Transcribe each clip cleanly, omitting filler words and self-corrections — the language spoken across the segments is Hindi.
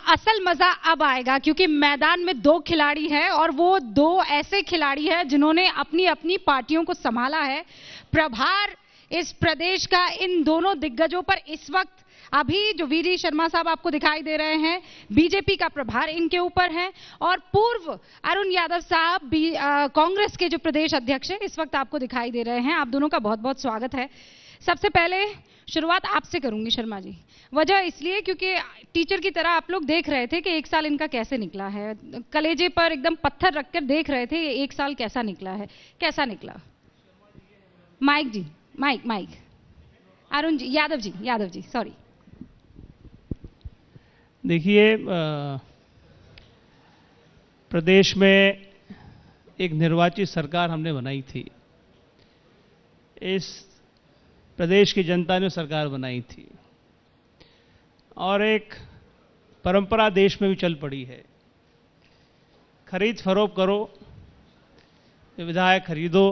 असल मजा अब आएगा क्योंकि मैदान में दो खिलाड़ी हैं और वो दो ऐसे खिलाड़ी हैं जिन्होंने अपनी अपनी पार्टियों को संभाला है। प्रभार इस प्रदेश का इन दोनों दिग्गजों पर इस वक्त अभी जो वीडी शर्मा साहब आपको दिखाई दे रहे हैं, बीजेपी का प्रभार इनके ऊपर है और पूर्व अरुण यादव साहब कांग्रेस के जो प्रदेश अध्यक्ष हैं इस वक्त आपको दिखाई दे रहे हैं। आप दोनों का बहुत बहुत स्वागत है। सबसे पहले शुरुआत आपसे करूंगी शर्मा जी। वजह इसलिए क्योंकि टीचर की तरह आप लोग देख रहे थे कि एक साल इनका कैसे निकला है, कलेजे पर एकदम पत्थर रखकर देख रहे थे एक साल कैसा निकला है, कैसा निकला। माइक जी, माइक अरुण जी, यादव जी सॉरी। देखिए, प्रदेश में एक निर्वाचित सरकार हमने बनाई थी। इस प्रदेश की जनता ने सरकार बनाई थी और एक परंपरा देश में भी चल पड़ी है, खरीद फरोख्त करो, विधायक खरीदो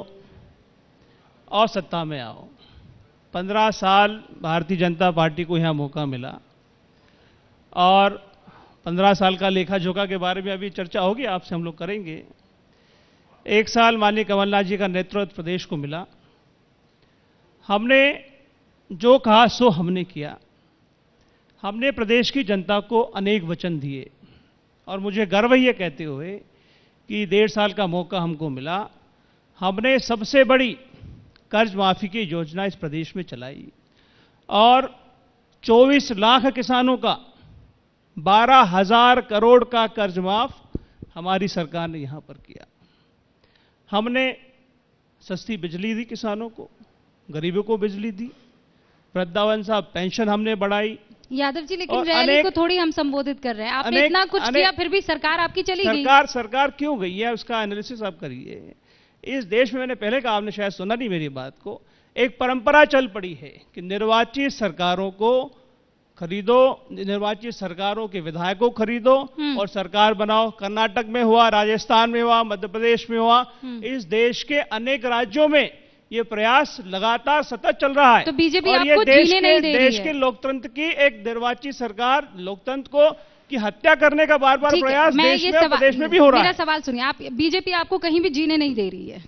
और सत्ता में आओ। 15 साल भारतीय जनता पार्टी को यहाँ मौका मिला और 15 साल का लेखा जोखा के बारे में अभी चर्चा होगी, आपसे हम लोग करेंगे। एक साल माननीय कमलनाथ जी का नेतृत्व प्रदेश को मिला। हमने जो कहा सो हमने किया। हमने प्रदेश की जनता को अनेक वचन दिए और मुझे गर्व है ये कहते हुए कि 1.5 साल का मौका हमको मिला। हमने सबसे बड़ी कर्ज माफी की योजना इस प्रदेश में चलाई और 24 लाख किसानों का 12,000 करोड़ का कर्ज माफ हमारी सरकार ने यहां पर किया। हमने सस्ती बिजली दी किसानों को, गरीबों को बिजली दी, वृद्धावस्था पेंशन हमने बढ़ाई। यादव जी, लेकिन रैली को थोड़ी हम संबोधित कर रहे हैं। आपने इतना कुछ किया फिर भी सरकार आपकी चली गई। सरकार क्यों गई है उसका एनालिसिस आप करिए। इस देश में, मैंने पहले कहा, आपने शायद सुना नहीं मेरी बात को, एक परंपरा चल पड़ी है कि निर्वाचित सरकारों को खरीदो, निर्वाचित सरकारों के विधायकों को खरीदो और सरकार बनाओ। कर्नाटक में हुआ, राजस्थान में हुआ, मध्य प्रदेश में हुआ, इस देश के अनेक राज्यों में ये प्रयास लगातार सतत चल रहा है। तो बीजेपी और आपको जीने नहीं दे रही है। देश के लोकतंत्र की एक निर्वाचित सरकार लोकतंत्र को की हत्या करने का बार बार प्रयास देश में, प्रदेश में भी हो रहा है। मेरा सवाल सुनिए, आप बीजेपी आपको कहीं भी जीने नहीं दे रही है।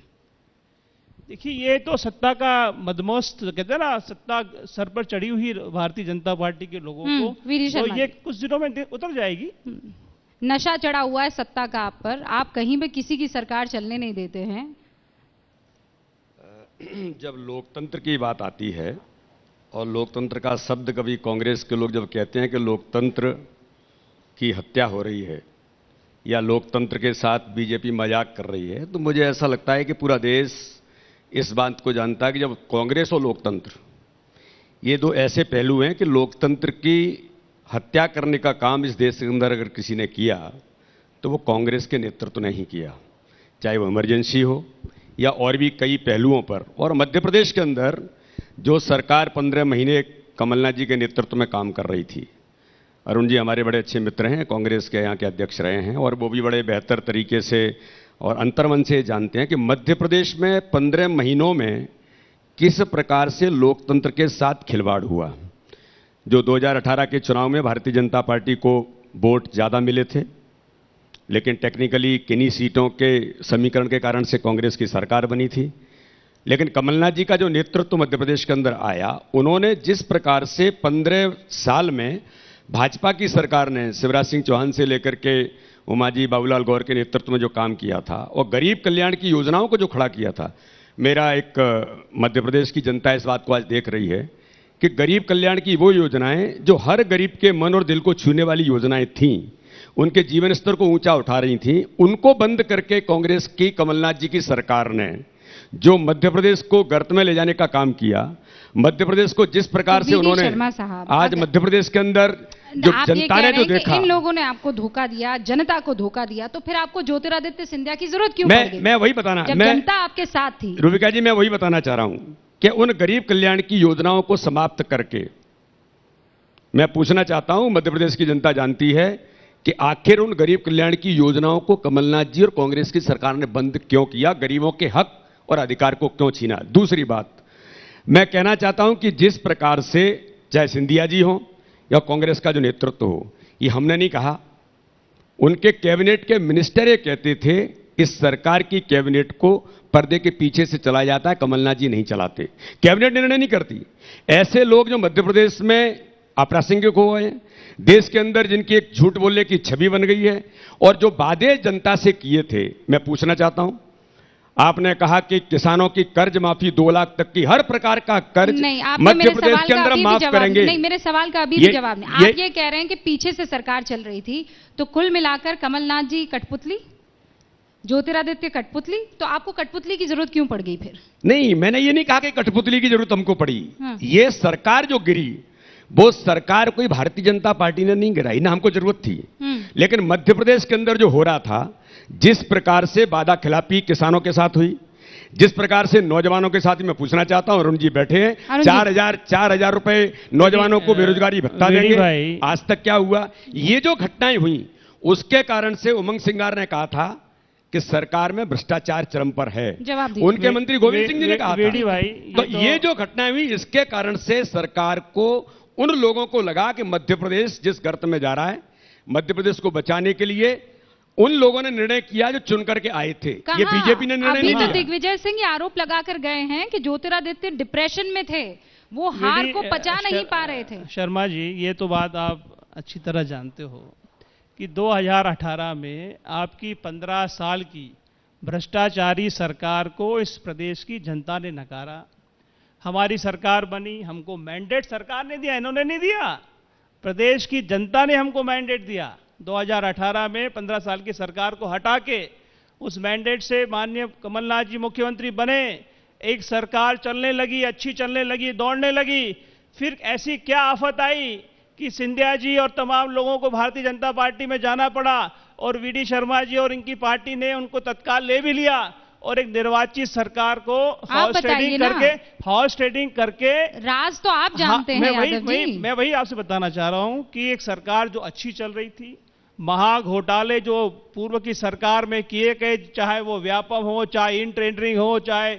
देखिए, ये तो सत्ता का मदमस्त कहते हैं ना, सत्ता सर पर चढ़ी हुई भारतीय जनता पार्टी के लोगों को, तो ये कुछ दिनों में उतर जाएगी। नशा चढ़ा हुआ है सत्ता का आप पर, आप कहीं भी किसी की सरकार चलने नहीं देते हैं। जब लोकतंत्र की बात आती है और लोकतंत्र का शब्द कभी कांग्रेस के लोग जब कहते हैं कि लोकतंत्र की हत्या हो रही है या लोकतंत्र के साथ बीजेपी मजाक कर रही है, तो मुझे ऐसा लगता है कि पूरा देश इस बात को जानता है कि जब कांग्रेस और लोकतंत्र, ये दो ऐसे पहलू हैं कि लोकतंत्र की हत्या करने का काम इस देश के अंदर अगर किसी ने किया तो वो कांग्रेस के नेतृत्व ने ही किया, चाहे वो इमरजेंसी हो या और भी कई पहलुओं पर। और मध्य प्रदेश के अंदर जो सरकार 15 महीने कमलनाथ जी के नेतृत्व में काम कर रही थी, अरुण जी हमारे बड़े अच्छे मित्र हैं, कांग्रेस के यहाँ के अध्यक्ष रहे हैं और वो भी बड़े बेहतर तरीके से और अंतर्मन से जानते हैं कि मध्य प्रदेश में 15 महीनों में किस प्रकार से लोकतंत्र के साथ खिलवाड़ हुआ। जो 2018 के चुनाव में भारतीय जनता पार्टी को वोट ज़्यादा मिले थे, लेकिन टेक्निकली किन्हीं सीटों के समीकरण के कारण से कांग्रेस की सरकार बनी थी। लेकिन कमलनाथ जी का जो नेतृत्व मध्य प्रदेश के अंदर आया, उन्होंने जिस प्रकार से 15 साल में भाजपा की सरकार ने शिवराज सिंह चौहान से लेकर के उमा जी बाबूलाल गौर के नेतृत्व में जो काम किया था और गरीब कल्याण की योजनाओं को जो खड़ा किया था, मेरा एक मध्य प्रदेश की जनता इस बात को आज देख रही है कि गरीब कल्याण की वो योजनाएं जो हर गरीब के मन और दिल को छूने वाली योजनाएं थीं, उनके जीवन स्तर को ऊंचा उठा रही थीं, उनको बंद करके कांग्रेस की कमलनाथ जी की सरकार ने जो मध्य प्रदेश को गर्त में ले जाने का काम किया, मध्य प्रदेश को जिस प्रकार से उन्होंने आज मध्य प्रदेश के अंदर जो जनता ने जो देखा, इन लोगों ने आपको धोखा दिया, जनता को धोखा दिया, तो फिर आपको ज्योतिरादित्य सिंधिया की जरूरत क्यों पड़ गई? मैं वही बताना, जब जनता आपके साथ थी। रूबिका जी, मैं वही बताना चाह रहा हूं कि उन गरीब कल्याण की योजनाओं को समाप्त करके मैं पूछना चाहता हूं, मध्य प्रदेश की जनता जानती है कि आखिर उन गरीब कल्याण की योजनाओं को कमलनाथ जी और कांग्रेस की सरकार ने बंद क्यों किया, गरीबों के हक और अधिकार को क्यों छीना। दूसरी बात मैं कहना चाहता हूं कि जिस प्रकार से चाहे सिंधिया जी हो या कांग्रेस का जो नेतृत्व हो, ये हमने नहीं कहा, उनके कैबिनेट के मिनिस्टर ये कहते थे इस सरकार की कैबिनेट को पर्दे के पीछे से चलाया जाता है, कमलनाथ जी नहीं चलाते, कैबिनेट निर्णय नहीं करती। ऐसे लोग जो मध्य प्रदेश में अप्रासंगिक हो गए हैं, देश के अंदर जिनकी एक झूठ बोलने की छवि बन गई है, और जो वादे जनता से किए थे, मैं पूछना चाहता हूं, आपने कहा कि किसानों की कर्ज माफी 2 लाख तक की हर प्रकार का कर्ज मध्य प्रदेश के अंदर माफ करेंगे। नहीं, मेरे सवाल का अभी भी जवाब नहीं। आप ये कह रहे हैं कि पीछे से सरकार चल रही थी, तो कुल मिलाकर कमलनाथ जी कठपुतली, ज्योतिरादित्य कठपुतली, तो आपको कठपुतली की जरूरत क्यों पड़ गई फिर? नहीं, मैंने ये नहीं कहा कि कठपुतली की जरूरत हमको पड़ी। ये सरकार जो गिरी, वो सरकार कोई भारतीय जनता पार्टी ने नहीं गिराई, ना हमको जरूरत थी। लेकिन मध्य प्रदेश के अंदर जो हो रहा था, जिस प्रकार से वादा खिलाफी किसानों के साथ हुई, जिस प्रकार से नौजवानों के साथ, मैं पूछना चाहता हूं, अरुण जी बैठे हैं, 4,000 रुपए नौजवानों को बेरोजगारी भत्ता देंगे, आज तक क्या हुआ? ये जो घटनाएं हुई, उसके कारण से उमंग सिंगार ने कहा था कि सरकार में भ्रष्टाचार चरम पर है। उनके मंत्री गोविंद सिंह जी ने कहा था। तो ये जो घटनाएं हुई, इसके कारण से सरकार को, उन लोगों को लगा कि मध्य प्रदेश जिस गर्त में जा रहा है, मध्य प्रदेश को बचाने के लिए उन लोगों ने निर्णय किया जो चुन करके आए थे। ये बीजेपी ने निर्णय नहीं लिया। दिग्विजय सिंह ये आरोप लगाकर गए हैं कि ज्योतिरादित्य डिप्रेशन में थे, वो हार को पचा नहीं पा रहे थे। शर्मा जी, ये तो बात आप अच्छी तरह जानते हो कि 2018 में आपकी 15 साल की भ्रष्टाचारी सरकार को इस प्रदेश की जनता ने नकारा। हमारी सरकार बनी, हमको मैंडेट सरकार ने दिया, इन्होंने नहीं दिया, प्रदेश की जनता ने हमको मैंडेट दिया। 2018 में 15 साल की सरकार को हटा के उस मैंडेट से माननीय कमलनाथ जी मुख्यमंत्री बने, एक सरकार चलने लगी, अच्छी चलने लगी, दौड़ने लगी। फिर ऐसी क्या आफत आई कि सिंधिया जी और तमाम लोगों को भारतीय जनता पार्टी में जाना पड़ा, और वीडी शर्मा जी और इनकी पार्टी ने उनको तत्काल ले भी लिया, और एक निर्वाचित सरकार को हाउस ट्रेडिंग करके राज तो आप जानते हैं। मैं वही आपसे बताना चाह रहा हूं कि एक सरकार जो अच्छी चल रही थी, महा घोटाले जो पूर्व की सरकार में किए गए, चाहे वो व्यापम हो, चाहे इन टेंडरिंग हो, चाहे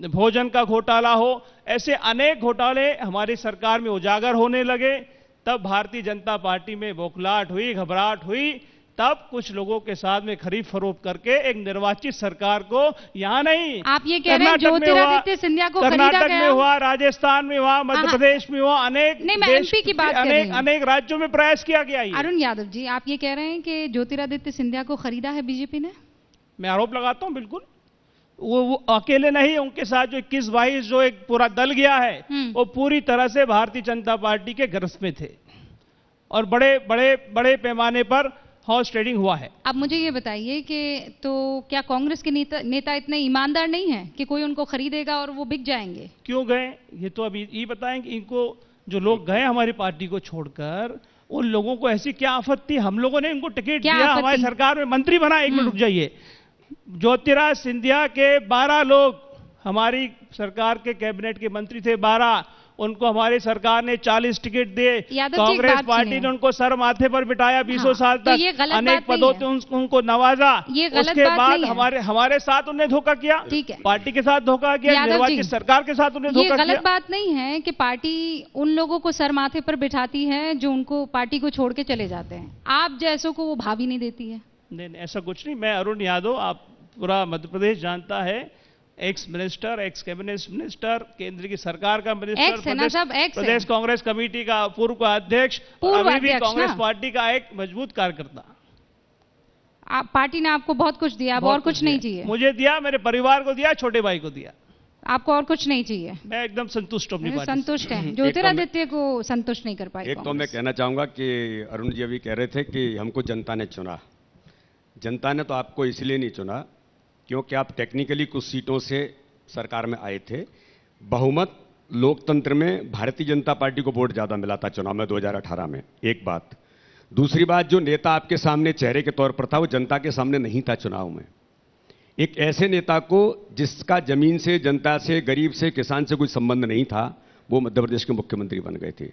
भोजन का घोटाला हो, ऐसे अनेक घोटाले हमारी सरकार में उजागर होने लगे। तब भारतीय जनता पार्टी में बौखलाहट हुई, घबराहट हुई, तब कुछ लोगों के साथ में खरीद फरोख्त करके एक निर्वाचित सरकार को, यहां नहीं, आप ये कह रहे हैं ज्योतिरादित्य सिंधिया को कर्नाटक में हुआ, राजस्थान में हुआ, मध्य प्रदेश में हुआ, अनेक एमपी की बात अनेक राज्यों में प्रयास किया गया। अरुण यादव जी, आप ये कह रहे हैं कि ज्योतिरादित्य सिंधिया को खरीदा है बीजेपी ने? मैं आरोप लगाता हूं, बिल्कुल। वो अकेले नहीं, उनके साथ जो 21-22 जो एक पूरा दल गया है, वो पूरी तरह से भारतीय जनता पार्टी के गिरफ्त में थे, और बड़े पैमाने पर हाउस ट्रेडिंग हुआ है। अब मुझे ये बताइए कि तो क्या कांग्रेस के नेता इतने ईमानदार नहीं है कि कोई उनको खरीदेगा और वो बिक जाएंगे? क्यों गए, ये तो अभी ये बताएं कि इनको जो लोग गए हमारी पार्टी को छोड़कर, उन लोगों को ऐसी क्या आफत थी? हम लोगों ने इनको टिकट दिया, हमारी सरकार में मंत्री बना। एक मिनट रुक जाइए। ज्योतिरादित्य सिंधिया के 12 लोग हमारी सरकार के कैबिनेट के मंत्री थे, 12, उनको हमारी सरकार ने 40 टिकट दिए। कांग्रेस पार्टी ने उनको सर माथे पर बिठाया 20 साल तक, अनेक पदों से उनको नवाजा। उसके बाद हमारे साथ उन्हें धोखा किया, पार्टी के साथ धोखा किया, निर्वाचित सरकार के साथ उन्हें धोखा किया। गलत बात नहीं है कि पार्टी उन लोगों को सर माथे पर बिठाती है जो उनको पार्टी को छोड़ के चले जाते हैं, आप जैसों को वो भावी नहीं देती है। नहीं, ऐसा कुछ नहीं। मैं अरुण यादव, आप पूरा मध्य प्रदेश जानता है, ex minister, x cabinet minister, केंद्र की सरकार का मिनिस्टर, प्रदेश कांग्रेस कमेटी का पूर्व अध्यक्ष, अभी भी कांग्रेस पार्टी का एक मजबूत कार्यकर्ता। पार्टी ने आपको बहुत कुछ दिया, अब और कुछ नहीं चाहिए? मुझे दिया, मेरे परिवार को दिया, छोटे भाई को दिया। आपको और कुछ नहीं चाहिए? मैं एकदम संतुष्ट हूं अपनी पार्टी से। संतुष्ट है। ज्योतिरादित्य को संतुष्ट नहीं कर पाई। एक तो मैं कहना चाहूंगा कि अरुण जी अभी कह रहे थे कि हमको जनता ने चुना। जनता ने तो आपको इसलिए नहीं चुना क्योंकि आप टेक्निकली कुछ सीटों से सरकार में आए थे। बहुमत लोकतंत्र में भारतीय जनता पार्टी को वोट ज्यादा मिला था चुनाव में 2018 में, एक बात। दूसरी बात, जो नेता आपके सामने चेहरे के तौर पर था वो जनता के सामने नहीं था चुनाव में। एक ऐसे नेता को जिसका जमीन से, जनता से, गरीब से, किसान से कोई संबंध नहीं था, वो मध्य प्रदेश के मुख्यमंत्री बन गए थे।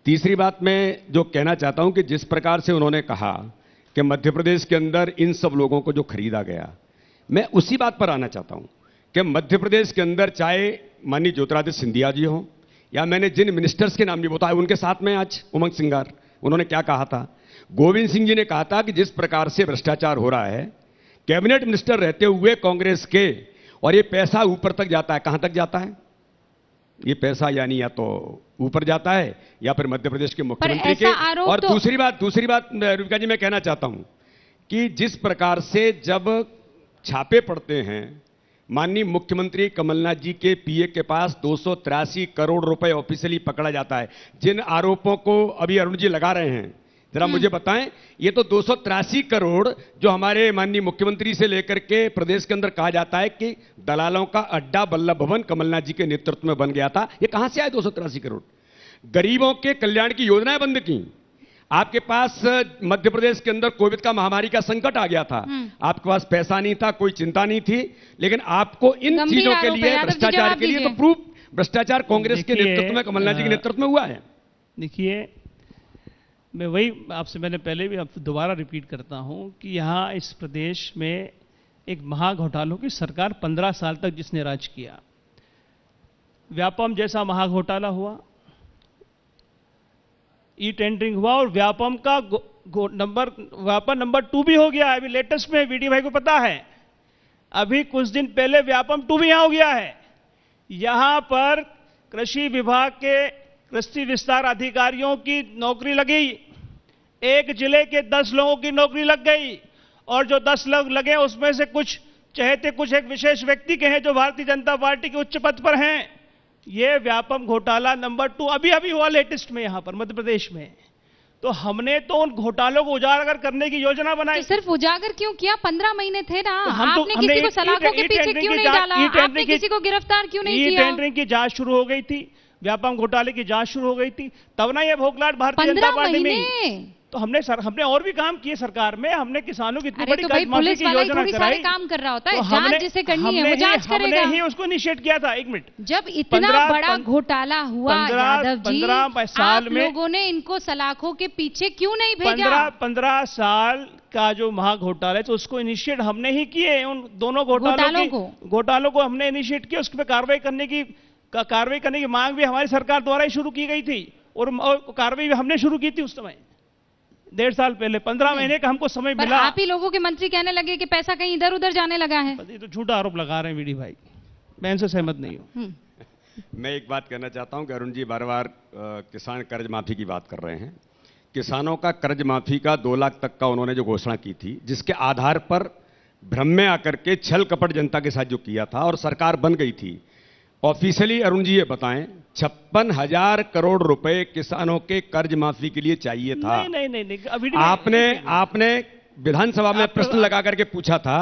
तीसरी बात मैं जो कहना चाहता हूं कि जिस प्रकार से उन्होंने कहा कि मध्य प्रदेश के अंदर इन सब लोगों को जो खरीदा गया, मैं उसी बात पर आना चाहता हूं कि मध्य प्रदेश के अंदर चाहे माननीय ज्योतिरादित्य सिंधिया जी हो या मैंने जिन मिनिस्टर्स के नाम भी बताए उनके साथ में आज उमंग सिंगार, उन्होंने क्या कहा था? गोविंद सिंह जी ने कहा था कि जिस प्रकार से भ्रष्टाचार हो रहा है, कैबिनेट मिनिस्टर रहते हुए कांग्रेस के, और ये पैसा ऊपर तक जाता है। कहां तक जाता है ये पैसा? यानी या तो ऊपर जाता है या फिर मध्य प्रदेश के मुख्यमंत्री के। और तो... दूसरी बात रूपिका जी मैं कहना चाहता हूं कि जिस प्रकार से जब छापे पड़ते हैं, माननीय मुख्यमंत्री कमलनाथ जी के पीए के पास 283 करोड़ रुपए ऑफिशियली पकड़ा जाता है। जिन आरोपों को अभी अरुण जी लगा रहे हैं, जरा मुझे बताएं, ये तो 283 करोड़ जो हमारे माननीय मुख्यमंत्री से लेकर के प्रदेश के अंदर कहा जाता है कि दलालों का अड्डा वल्लभ भवन कमलनाथ जी के नेतृत्व में बन गया था, ये कहां से आए 283 करोड़? गरीबों के कल्याण की योजनाएं बंद की। आपके पास मध्य प्रदेश के अंदर कोविड का महामारी का संकट आ गया था, आपके पास पैसा नहीं था, कोई चिंता नहीं थी, लेकिन आपको इन चीजों के लिए, भ्रष्टाचार के लिए तो प्रूफ भ्रष्टाचार कांग्रेस के नेतृत्व में, कमलनाथ जी के नेतृत्व में हुआ है। देखिए, मैं वही आपसे मैंने पहले भी आपसे दोबारा रिपीट करता हूं कि यहां इस प्रदेश में एक महाघोटालों की सरकार 15 साल तक जिसने राज किया, व्यापम जैसा महाघोटाला हुआ, ई टेंडरिंग हुआ, और व्यापम का व्यापम नंबर 2 भी हो गया है। अभी लेटेस्ट में वीडी भाई को पता है, अभी कुछ दिन पहले व्यापम 2 भी यहां हो गया है। यहां पर कृषि विभाग के कृषि विस्तार अधिकारियों की नौकरी लगी, एक जिले के 10 लोगों की नौकरी लग गई, और जो 10 लोग लगे उसमें से कुछ चहेते कुछ एक विशेष व्यक्ति के हैं जो भारतीय जनता पार्टी के उच्च पद पर हैं। ये व्यापम घोटाला नंबर 2 अभी हुआ लेटेस्ट में यहां पर मध्य प्रदेश में। तो हमने तो उन घोटालों को उजागर करने की योजना बनाई। तो सिर्फ उजागर क्यों किया? 15 महीने थे ना, आपने किसी को सलाखों के पीछे क्यों नहीं डाला? आपने किसी को गिरफ्तार क्यों नहीं किया? टेंडरिंग की जांच शुरू हो गई थी, व्यापम घोटाले की जांच शुरू हो गई थी, तब ना ये भोगलाट भारतीय जनता पार्टी में। तो हमने और भी काम किए सरकार में, हमने किसानों की इतनी बड़ी कर्ज माफी की योजना कराई। काम कर रहा होता है, जांच जिसे करनी है वो जांच करेगा। हमने ही उसको इनिशिएट किया था। एक मिनट, जब इतना बड़ा घोटाला हुआ यादव जी, 15 साल में लोगों ने इनको सलाखों के पीछे क्यों नहीं भेजा? 15 साल का जो महाघोटाला है तो उसको इनिशिएट हमने ही किए। उन दोनों घोटालों को हमने इनिशिएट किया। उस पर कार्रवाई करने की मांग भी हमारी सरकार द्वारा ही शुरू की गई थी, और कार्रवाई भी हमने शुरू की थी उस समय, 1.5 साल पहले। 15 महीने का हमको समय मिला। आप ही लोगों के मंत्री कहने लगे कि पैसा कहीं इधर उधर जाने लगा है। ये तो झूठा आरोप लगा रहे हैं वीडी भाई, मैं इनसे सहमत नहीं हूं। मैं एक बात कहना चाहता हूं कि अरुण जी बार बार किसान कर्ज माफी की बात कर रहे हैं। किसानों का कर्ज माफी का 2 लाख तक का उन्होंने जो घोषणा की थी, जिसके आधार पर भ्रम में आकर के छल कपट जनता के साथ जो किया था और सरकार बन गई थी, ऑफिशियली अरुण जी ये बताएं 56,000 करोड़ रुपए किसानों के कर्ज माफी के लिए चाहिए था। नहीं, अभी आपने विधानसभा में प्रश्न लगा करके पूछा था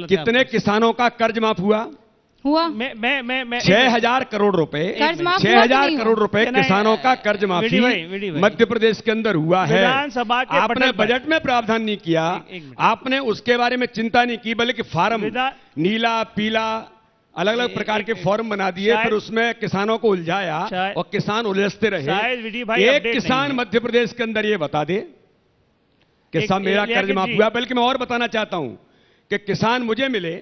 कितने किसानों का कर्ज माफ हुआ? मैं 6,000 करोड़ रुपए, 6,000 करोड़ रुपए किसानों का कर्ज माफी मध्य प्रदेश के अंदर हुआ है। आपने बजट में प्रावधान नहीं किया, आपने उसके बारे में चिंता नहीं की, बल्कि फार्म नीला पीला अलग अलग प्रकार के फॉर्म बना दिए, फिर उसमें किसानों को उलझाया और किसान उलझते रहे। एक किसान मध्य प्रदेश के अंदर ये बता दे कि साहब मेरा कर्ज माफ हुआ। बल्कि मैं और बताना चाहता हूं कि किसान मुझे मिले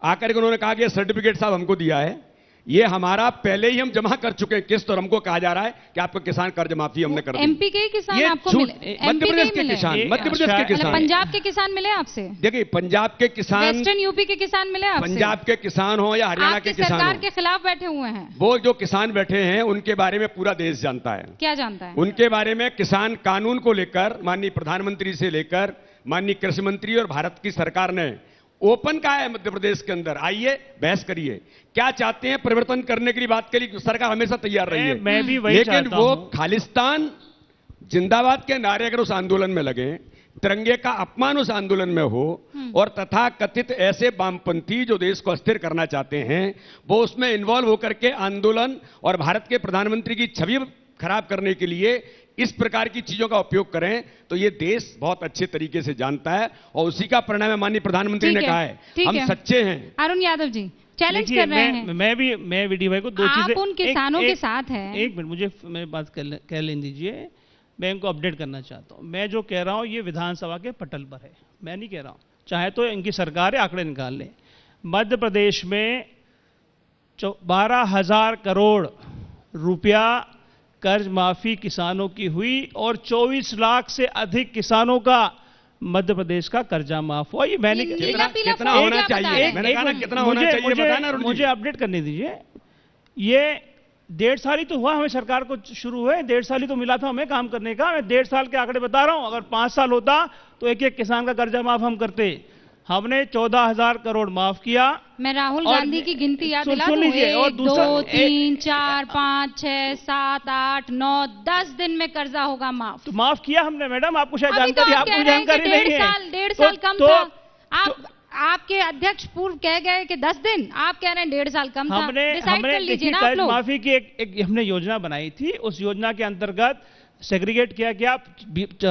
आकर के उन्होंने कहा कि सर्टिफिकेट साहब हमको दिया है, ये हमारा पहले ही हम जमा कर चुके हैं किस्त, और हमको कहा जा रहा है कि आपको किसान कर्ज माफी हमने कर दी। एमपी के किसान आपको मिले? मध्य प्रदेश के किसान, मध्य प्रदेश के किसान। पंजाब के किसान मिले आपसे? देखिए, पंजाब के किसान, वेस्टर्न यूपी के किसान मिले आपसे? पंजाब के किसान हो या हरियाणा के किसान, सरकार के खिलाफ बैठे हुए हैं वो जो किसान बैठे हैं, उनके बारे में पूरा देश जानता है। क्या जानता है? उनके बारे में किसान कानून को लेकर माननीय प्रधानमंत्री से लेकर माननीय कृषि मंत्री और भारत की सरकार ने ओपन कहा है मध्य प्रदेश के अंदर, आइए बहस करिए, क्या चाहते हैं परिवर्तन करने के लिए बात के लिए सरकार हमेशा तैयार रही है। मैं भी वही लेकिन वो खालिस्तान जिंदाबाद के नारे अगर उस आंदोलन में लगे, तिरंगे का अपमान उस आंदोलन में हो, और तथा कथित ऐसे वामपंथी जो देश को अस्थिर करना चाहते हैं वो उसमें इन्वॉल्व होकर के आंदोलन और भारत के प्रधानमंत्री की छवि खराब करने के लिए इस प्रकार की चीजों का उपयोग करें, तो ये देश बहुत अच्छे तरीके से जानता है, और उसी का परिणाम माननीय प्रधानमंत्री ने कहा है हम सच्चे हैं। अरुण यादव जी चैलेंज कर रहे हैं। मैं वीडी भाई को 2 चीजें, आप उन किसानों के साथ हैं। एक मिनट मुझे मेरी बात कह लेने दीजिए, मैं इनको अपडेट करना चाहता हूं। मैं जो कह रहा हूं ये विधानसभा के पटल पर है, मैं नहीं कह रहा हूं, चाहे तो इनकी सरकार आंकड़े निकाल ले। मध्य प्रदेश में 12,000 करोड़ रुपया कर्ज माफी किसानों की हुई और 24 लाख से अधिक किसानों का मध्य प्रदेश का कर्जा माफ हुआ। ये मैंने कितना होना चाहिए, मैंने कहा ना कितना होना चाहिए बताना। मुझे अपडेट करने दीजिए। ये 1.5 साल ही तो हुआ हमें सरकार को शुरू हुए, 1.5 साल ही तो मिला था हमें काम करने का। मैं 1.5 साल के आंकड़े बता रहा हूं। अगर 5 साल होता तो एक एक किसान का कर्जा माफ हम करते। हमने 14,000 करोड़ माफ किया। मैं राहुल गांधी की गिनती याद दिला दूं। 1, 2, 3, 4, 5, 6, 7, 8, 9, 10 दिन में कर्जा होगा माफ। तो माफ किया हमने मैडम, आपको शायद जानकारी, आपको जानकारी नहीं है। 1.5 साल कम था। आपके अध्यक्ष पूर्व कह गए कि 10 दिन, आप कह रहे हैं 1.5 साल कम था। हमने देखिए कर्ज माफी की एक हमने योजना बनाई थी। उस योजना के अंतर्गत सेग्रीगेट किया गया।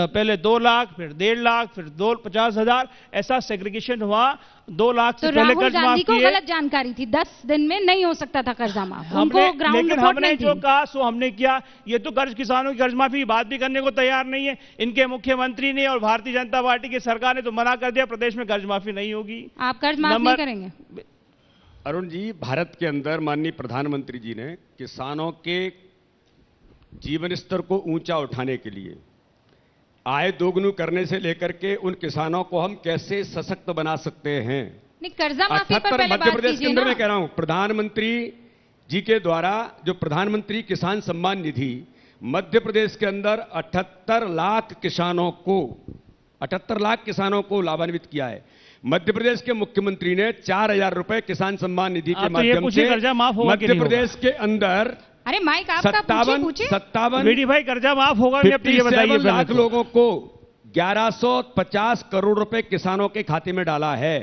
पहले 2 लाख, फिर 1.5 लाख, फिर 50,000, ऐसा सेग्रीगेशन हुआ। 2 लाख से पहले कर्ज माफ किए। को गलत जानकारी थी, 10 दिन में नहीं हो सकता था कर्जा माफ। लेकिन हमने जो कहा सो हमने किया। ये तो कर्ज किसानों की कर्ज माफी की बात भी करने को तैयार नहीं है। इनके मुख्यमंत्री ने और भारतीय जनता पार्टी की सरकार ने तो मना कर दिया, प्रदेश में कर्ज माफी नहीं होगी। आप कर्ज माफ नहीं करेंगे? अरुण जी, भारत के अंदर माननीय प्रधानमंत्री जी ने किसानों के जीवन स्तर को ऊंचा उठाने के लिए, आय दोगुनी करने से लेकर के उन किसानों को हम कैसे सशक्त बना सकते हैं, नहीं कर्जा माफी पर पहले मध्य प्रदेश के अंदर मैं कह रहा हूं, प्रधानमंत्री जी के द्वारा जो प्रधानमंत्री किसान सम्मान निधि मध्य प्रदेश के अंदर 78 लाख किसानों को लाभान्वित किया है। मध्य प्रदेश के मुख्यमंत्री ने 4,000 रुपए किसान सम्मान निधि के माध्यम से मध्य प्रदेश के अंदर, अरे माइक आपका पूछिए। 57 भाई कर्जा माफ होगा, 57 लाख लोगों को 1150 करोड़ रुपए किसानों के खाते में डाला है।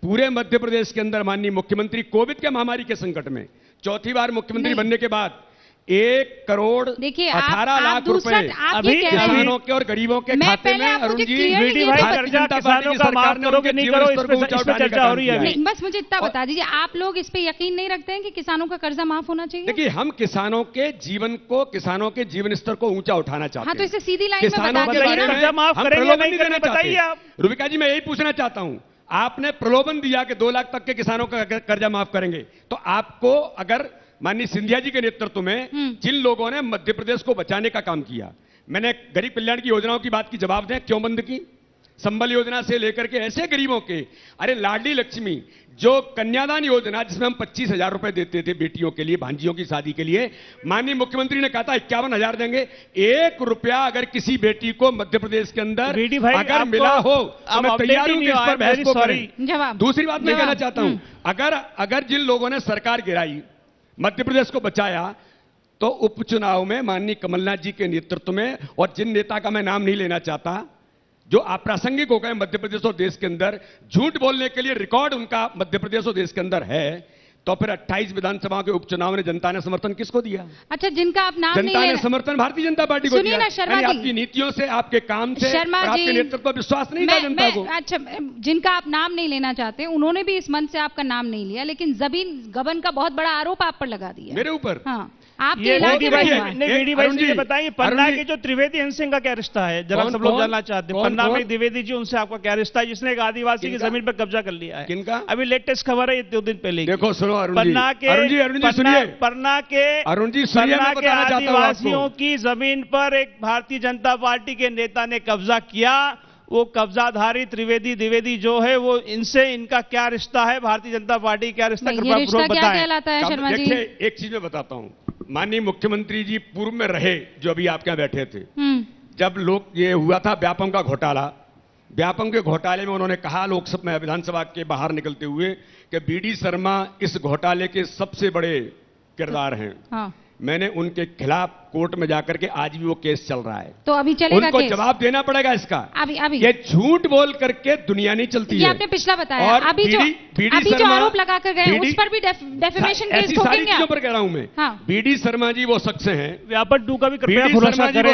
पूरे मध्य प्रदेश के अंदर माननीय मुख्यमंत्री कोविड के महामारी के संकट में चौथी बार मुख्यमंत्री बनने के बाद 1 करोड़ 18 लाख रुपए अभी किसानों के और गरीबों के खाते में। अरुण जी, भारतीय जनता पार्टी की सरकार ने उनके जीवन स्तर को ऊंचा उठाने का काम किया है। बस मुझे इतना बता दीजिए, आप लोग इस पे यकीन नहीं रखते हैं कि किसानों का कर्जा माफ होना चाहिए? देखिए, हम किसानों के जीवन स्तर को ऊंचा उठाना चाहते हैं। हाँ, तो इसे सीधी लाइन में बता दीजिए। हम प्रलोभन नहीं देना चाहते। रुबिका जी, मैं यही पूछना चाहता हूं, आपने प्रलोभन दिया कि 2 लाख तक के किसानों का कर्जा माफ करेंगे, तो आपको अगर माननीय सिंधिया जी के नेतृत्व में जिन लोगों ने मध्य प्रदेश को बचाने का काम किया, मैंने गरीब कल्याण की योजनाओं की बात की, जवाब दें क्यों बंद की? संबल योजना से लेकर के ऐसे गरीबों के, अरे लाडली लक्ष्मी जो कन्यादान योजना जिसमें हम 25,000 रुपए देते थे बेटियों के लिए, भांजियों की शादी के लिए, माननीय मुख्यमंत्री ने कहा था 51,000 देंगे। 1 रुपया अगर किसी बेटी को मध्य प्रदेश के अंदर अगर मिला हो तो मैं तैयार हूं कि इस पर बहस को करें। दूसरी बात मैं कहना चाहता हूं, अगर जिन लोगों ने सरकार गिराई, मध्य प्रदेश को बचाया, तो उपचुनाव में माननीय कमलनाथ जी के नेतृत्व में, और जिन नेता का मैं नाम नहीं लेना चाहता, जो अप्रासंगिक हो गए मध्य प्रदेश और देश के अंदर, झूठ बोलने के लिए रिकॉर्ड उनका मध्य प्रदेश और देश के अंदर है, तो फिर 28 विधानसभा के उपचुनाव में जनता ने समर्थन किसको दिया? अच्छा, जिनका आप नाम जनता ने समर्थन भारतीय जनता पार्टी को दिया। आपकी नीतियों से, आपके काम से, आपके नेतृत्व पर विश्वास नहीं था जनता को। अच्छा, जिनका आप नाम नहीं लेना चाहते, उन्होंने भी इस मंच से आपका नाम नहीं लिया, लेकिन जमीन गबन का बहुत बड़ा आरोप आप पर लगा दिया। मेरे ऊपर? हाँ, आपके इलाके में बताइए, पन्ना के जो त्रिवेदी हंसिंह का क्या रिश्ता है, जरा सब लोग जानना चाहते हैं। पन्ना में द्विवेदी जी, उनसे आपका क्या रिश्ता है, जिसने एक आदिवासी की जमीन पर कब्जा कर लिया है? किनका? अभी लेटेस्ट खबर है, 2 दिन पहले। देखो सुनो अरुण जी, पन्ना के आदिवासियों की जमीन पर एक भारतीय जनता पार्टी के नेता ने कब्जा किया। वो कब्जाधारी त्रिवेदी द्विवेदी जो है, वो इनसे इनका क्या रिश्ता है, भारतीय जनता पार्टी क्या रिश्ता, कृपया पूर्वक बताएं। देखिए, एक चीज मैं बताता हूं, माननीय मुख्यमंत्री जी पूर्व में रहे, जो अभी आपके यहाँ बैठे थे, जब लोग ये हुआ था व्यापम का घोटाला, व्यापम के घोटाले में उन्होंने कहा लोकसभा में, विधानसभा के बाहर निकलते हुए, कि बीडी शर्मा इस घोटाले के सबसे बड़े किरदार हैं। हाँ। मैंने उनके खिलाफ कोर्ट में जाकर के, आज भी वो केस चल रहा है, तो अभी चलेगा उनको केस? जवाब देना पड़ेगा इसका। अभी ये झूठ बोल करके दुनिया नहीं चलती है। आपने पिछला बताया, और अभी जो आरोप लगा कर गए उस पर भी डेफेमेशन केस ठोकेंगे? सारी चीजों पर कह रहा हूं मैं। हाँ। बीडी शर्मा जी वो शख्स हैं, व्यापम 2 का भी कृपया खुलासा करें।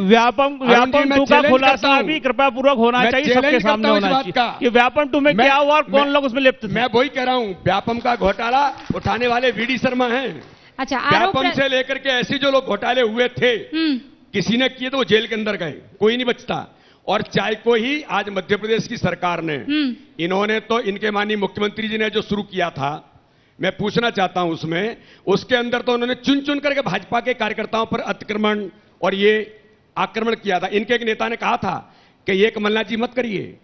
व्यापम 2 का खुलासा भी कृपया पूर्वक होना चाहिए, सबके सामने होना चाहिए कि व्यापम 2 में क्या हुआ और कौन लोग उसमें लिप्त थे। मैं वही कह रहा हूं, व्यापम का घोटाला उठाने वाले बीडी शर्मा हैं। अच्छा, व्यापम से लेकर के ऐसे जो लोग घोटाले हुए थे, किसी ने किए तो वो जेल के अंदर गए, कोई नहीं बचता। और चाय को ही आज मध्य प्रदेश की सरकार ने, इन्होंने तो, इनके माननीय मुख्यमंत्री जी ने जो शुरू किया था मैं पूछना चाहता हूं उसमें, उसके अंदर तो उन्होंने चुन चुन करके भाजपा के कार्यकर्ताओं पर अतिक्रमण और ये आक्रमण किया था। इनके एक नेता ने कहा था कि ये कमलनाथ जी मत करिए।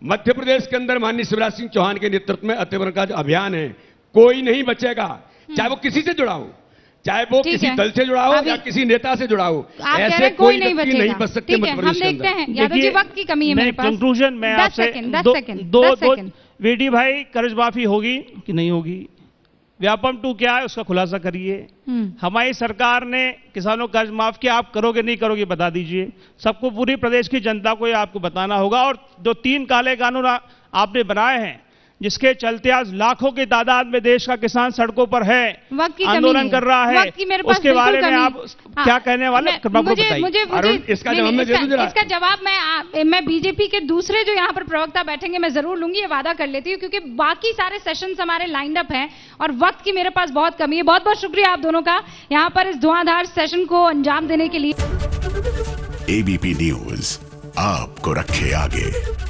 मध्य प्रदेश के अंदर माननीय शिवराज सिंह चौहान के नेतृत्व में अतिक्रमण का जो अभियान है, कोई नहीं बचेगा, चाहे वो किसी से जुड़ा हो, चाहे वो किसी दल से जुड़ा हो या किसी नेता से जुड़ा हो, ऐसे कोई व्यक्ति नहीं बच सकते मध्य प्रदेश के अंदर। हम देखते हैं यादव जी, वक्त की कमी है मेरे पास। कंक्लूजन में आपसे 10 सेकंड वीडी भाई, कर्ज माफी होगी कि नहीं होगी? व्यापम 2 क्या है उसका खुलासा करिए। हमारी सरकार ने किसानों का कर्ज माफ किया, आप करोगे नहीं करोगे बता दीजिए। सबको, पूरी प्रदेश की जनता को ये आपको बताना होगा। और जो 3 काले कानून आपने बनाए हैं, जिसके चलते आज लाखों की तादाद में देश का किसान सड़कों पर है, आंदोलन कर रहा है, उसके बारे में आप क्या कहने वाले? इसका जवाब मैं बीजेपी के दूसरे जो यहाँ पर प्रवक्ता बैठेंगे मैं जरूर लूंगी, ये वादा कर लेती हूँ, क्योंकि बाकी सारे सेशंस हमारे लाइंड अप हैं और वक्त की मेरे पास बहुत कमी है। बहुत बहुत शुक्रिया आप दोनों का यहाँ पर इस धुआंधार सेशन को अंजाम देने के लिए। एबीपी न्यूज आपको रखे आगे।